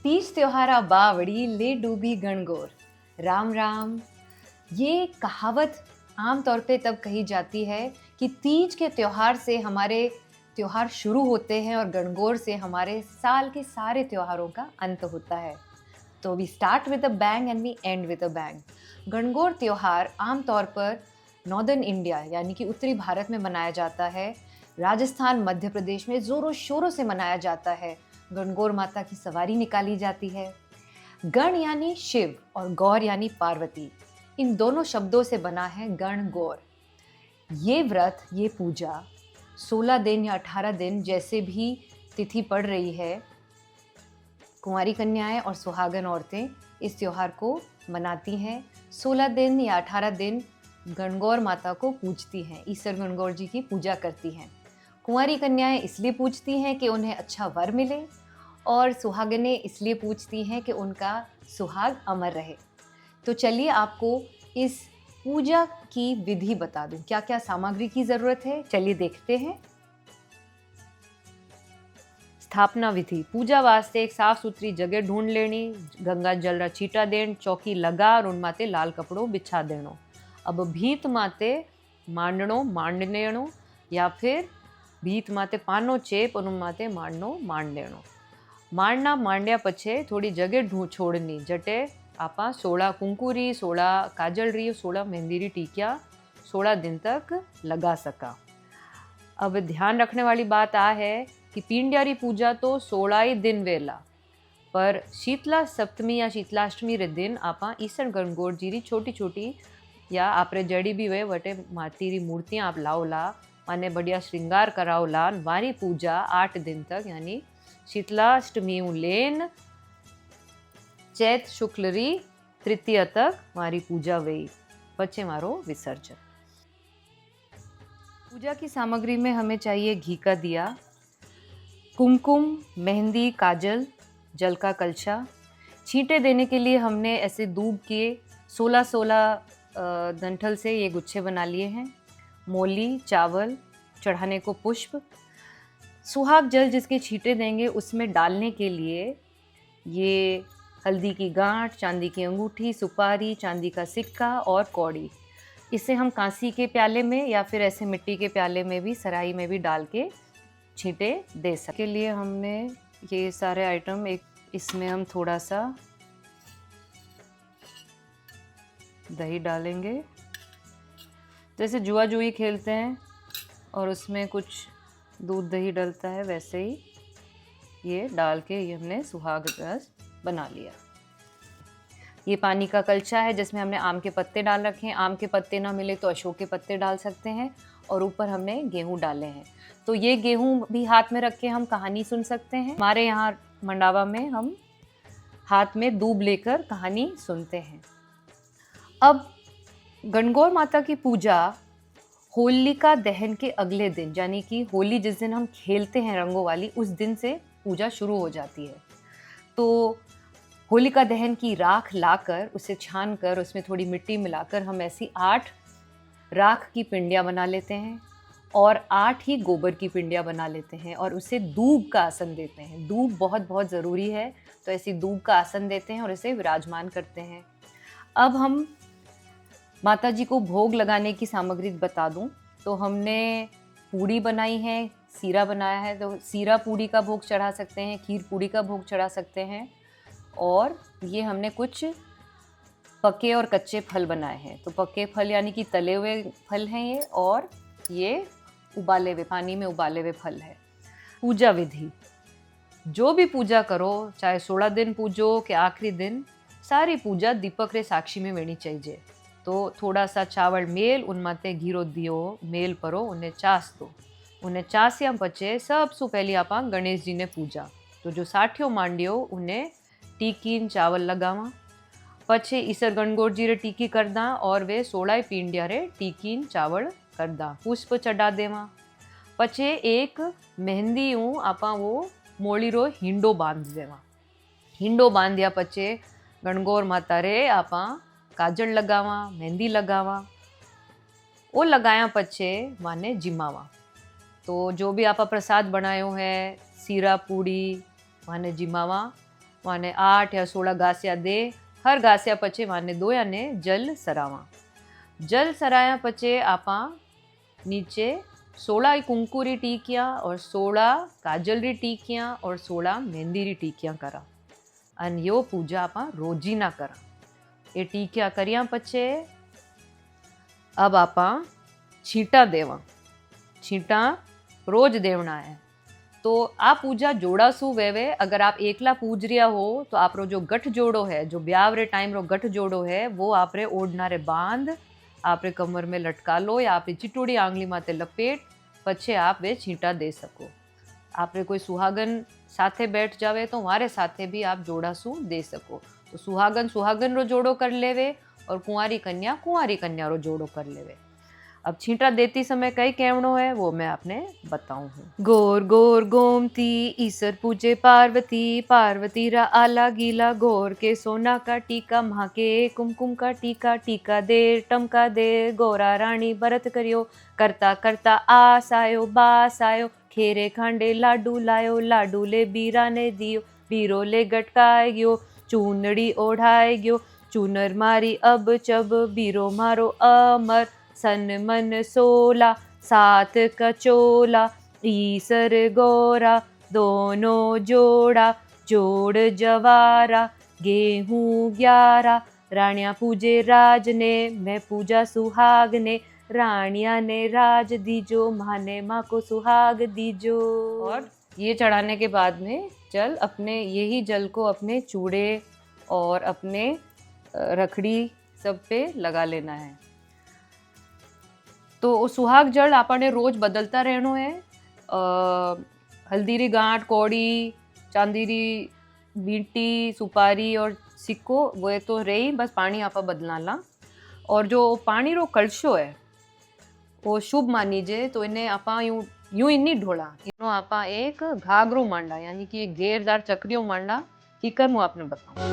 तीज त्योहारा बावड़ी ले डूबी गणगौर। राम राम। ये कहावत आम तौर पे तब कही जाती है कि तीज के त्योहार से हमारे त्योहार शुरू होते हैं और गणगौर से हमारे साल के सारे त्योहारों का अंत होता है। तो we start with a bang and we end with a bang. Gangaur त्योहार आमतौर पर नॉर्दर्न इंडिया यानी कि उत्तरी भारत में मनाया जाता है। राजस्थान, मध्य प्रदेश में ज़ोरों शोरों से मनाया जाता है। गणगौर माता की सवारी निकाली जाती है। गण यानी शिव और गौर यानी पार्वती, इन दोनों शब्दों से बना है गणगौर। ये व्रत, ये पूजा 16 दिन या 18 दिन जैसे भी तिथि पड़ रही है, कुंवारी कन्याएं और सुहागन औरतें इस त्योहार को मनाती हैं। 16 दिन या 18 दिन गणगौर माता को पूजती हैं, ईसर गणगौर जी की पूजा करती हैं। कुंवारी कन्याएं इसलिए पूजती हैं कि उन्हें अच्छा वर मिले, और सुहागनें इसलिए पूजती हैं कि उनका सुहाग अमर रहे। तो चलिए आपको इस पूजा की विधि बता दूं, क्या क्या सामग्री की ज़रूरत है, चलिए देखते हैं। स्थापना विधि। पूजा वास्ते एक साफ सुथरी जगह ढूंढ लेनी, गंगा जल रा छीटा देन, चौकी लगा और उन माते लाल कपड़ो बिछा देनो। अब भीत माते मांडनो मांड देनो, या फिर भीत माते पानो चेप और उन माते मांडनो मांड देनो। मांडना मांड्या पछे थोड़ी जगह छोड़नी, जटे आपा 16 कुंकुरी, 16 काजलरी, 16 मेहंदीरी टीकिया 16 दिन तक लगा सका। अब ध्यान रखने वाली बात आ है कि पींड्यारी पूजा तो 16 ही दिन वेला, पर शीतला सप्तमी या शीतलाष्टमी रे दिन आपा ईसर गणगौर जी री छोटी छोटी या आपरे जड़ी भी वे वटे माटी री मूर्तियां आप लाओला, माने बढ़िया श्रृंगार कराओला। वारी पूजा 8 दिन तक यानी शीतलाष्टमी लेन चैत शुक्ल री तृतीय तक मारी पूजा वही, पछे मारो विसर्जन। पूजा की सामग्री में हमें चाहिए घी का दिया, कुमकुम, मेहंदी, काजल, जल का कलशा। छींटे देने के लिए हमने ऐसे दूब के 16-16 डंठल से ये गुच्छे बना लिए हैं। मोली, चावल, चढ़ाने को पुष्प। सुहाग जल जिसके छींटे देंगे उसमें डालने के लिए ये हल्दी की गांठ, चांदी की अंगूठी, सुपारी, चांदी का सिक्का और कौड़ी। इसे हम कांसी के प्याले में या फिर ऐसे मिट्टी के प्याले में भी, सराई में भी डाल के छींटे दे सके। के लिए हमने ये सारे आइटम इसमें हम थोड़ा सा दही डालेंगे, जैसे जुआ जुई खेलते हैं और उसमें कुछ दूध दही डलता है, वैसे ही ये डाल के ये हमने सुहाग रस बना लिया। ये पानी का कलशा है जिसमें हमने आम के पत्ते डाल रखे हैं। आम के पत्ते ना मिले तो अशोक के पत्ते डाल सकते हैं, और ऊपर हमने गेहूं डाले हैं। तो ये गेहूं भी हाथ में रख के हम कहानी सुन सकते हैं। हमारे यहाँ मंडावा में हम हाथ में दूब लेकर कहानी सुनते हैं। अब गणगौर माता की पूजा होलिका दहन के अगले दिन, यानी कि होली जिस दिन हम खेलते हैं रंगों वाली, उस दिन से पूजा शुरू हो जाती है। तो होलिका दहन की राख लाकर, उसे छान कर, उसमें थोड़ी मिट्टी मिलाकर हम ऐसी 8 राख की पिंडियाँ बना लेते हैं और 8 ही गोबर की पिंडियाँ बना लेते हैं, और उसे दूब का आसन देते हैं। दूब बहुत बहुत ज़रूरी है, तो ऐसी दूब का आसन देते हैं और इसे विराजमान करते हैं। अब हम माता जी को भोग लगाने की सामग्री बता दूं, तो हमने पूड़ी बनाई है, सीरा बनाया है। तो सीरा पूड़ी का भोग चढ़ा सकते हैं, खीर पूड़ी का भोग चढ़ा सकते हैं, और ये हमने कुछ पके और कच्चे फल बनाए हैं। तो पके फल यानी कि तले हुए फल हैं ये, और ये उबाले हुए, पानी में उबाले हुए फल है। पूजा विधि। जो भी पूजा करो, चाहे 16 दिन पूजो कि आखिरी दिन, सारी पूजा दीपक रे साक्षी में वेणी चाहिए। तो थोड़ा सा चावल मेल, उन माते घीरो दियो मेल परो, उन्हें चास दो। उन्हें चास्या पचे सबसे पहले आप गणेश जी ने पूजा। तो जो साठियों मांडियो उन्हें टीकीन चावल लगावा, पछे ईसर गणगौर जी रे टीकी करदा, और वे 16 पींडिया रे टीकीन चावल करदा, पुष्प चढ़ा देवा। पछे एक मेहंदी आपा वो मोड़ी रो हिंडो बांध देवा। हिंडो बांध्या पछे गणगौर माता रे आपा काजल लगावा, मेहंदी लगावा। वो लगाया पछे माने जिमावा। तो जो भी आपा प्रसाद बनायो है, सीरा पूड़ी माने जिमावा, माने 8 या 16 घासिया दे। हर घासिया पछे माने दोया ने जल सरावा। जल सराया पछे आपा नीचे 16 कुंकुरी टीकियां और 16 काजल री टीकियां और 16 मेहंदी री टीकियां करा। अन यो पूजा आपा रोजी ना करा। ये टीकिया करिया पछे अब आपा छींटा देवा। छींटा रोज देवना है। तो आ पूजा जोड़ासू वेवे। अगर आप एकला पूज रिया हो तो आपरो जो गठ जोड़ो है, जो ब्याह रे टाइम रो गठ जोड़ो है, वो आपरे ओढ़ना रे बांध आपरे कमर में लटका लो या आपरी चिटोड़ी आंगली माते लपेट पछे आप वे छींटा दे सको। आपरे कोई सुहागन साथे बैठ जावे तो हमारे साथे भी आप जोड़ासू दे सको। तो सुहागन सुहागन रो जोड़ो कर लेवे और कुंवारी कन्या रो जोड़ो कर लेवे। अब छींटा देती समय कई कहवणो है वो मैं आपने बताऊं हूँ। गोर गोर गोमती ईसर पूजे पार्वती, पार्वती रा आला गीला गोर के सोना का टीका, माँ के कुमकुम का टीका, टीका दे टमका दे, गोरा रानी भरत करियो, करता करता आस आयो बास आयो, खेरे खांडे लाडू लायो, लाडू ले बीरा ने दियो, बीरो ले गटकाए गयो, चूनड़ी ओढ़ाए गयो, चूनर मारी अब चब, बीरो मारो अमर, सन मन सोला, सात कचोला, ईसर गोरा, दोनों जोड़ा, जोड़ जवारा, गेहूं 11, रानिया पूजे राज ने, मैं पूजा सुहाग ने, रानिया ने राज दीजो, माने माँ को सुहाग दीजो। और ये चढ़ाने के बाद में जल अपने यही जल को अपने चूड़े और अपने रखड़ी सब पे लगा लेना है। तो सुहाग जल आपने रोज बदलता रहना है। हल्दी री गांठ, कौड़ी, चांदी री बींटी, सुपारी और सिक्को वो तो रही, बस पानी आपा बदलाला। और जो पानी रो कलशो है वो शुभ मानीजे, तो इन्हें आपा यूं यूं ही नहीं ढोला, इनो आपा एक घाघरो मांडा यानी कि एक घेरदार चक्रियों मांडा। की कर मैं आपने बताऊं।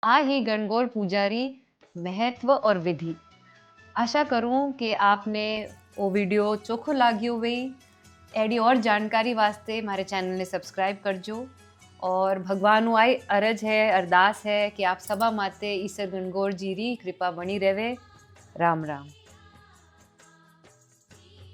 आ ही गणगौर पूजारी महत्व और विधि। आशा करूं कि आपने वो वीडियो चोखो लाग्यो हुई। एडी और जानकारी वास्ते हमारे चैनल ने सब्सक्राइब करजो। और भगवान आई अरज है, अरदास है कि आप सभा माते ईसर गणगौर जी री कृपा बनी रहे। राम राम।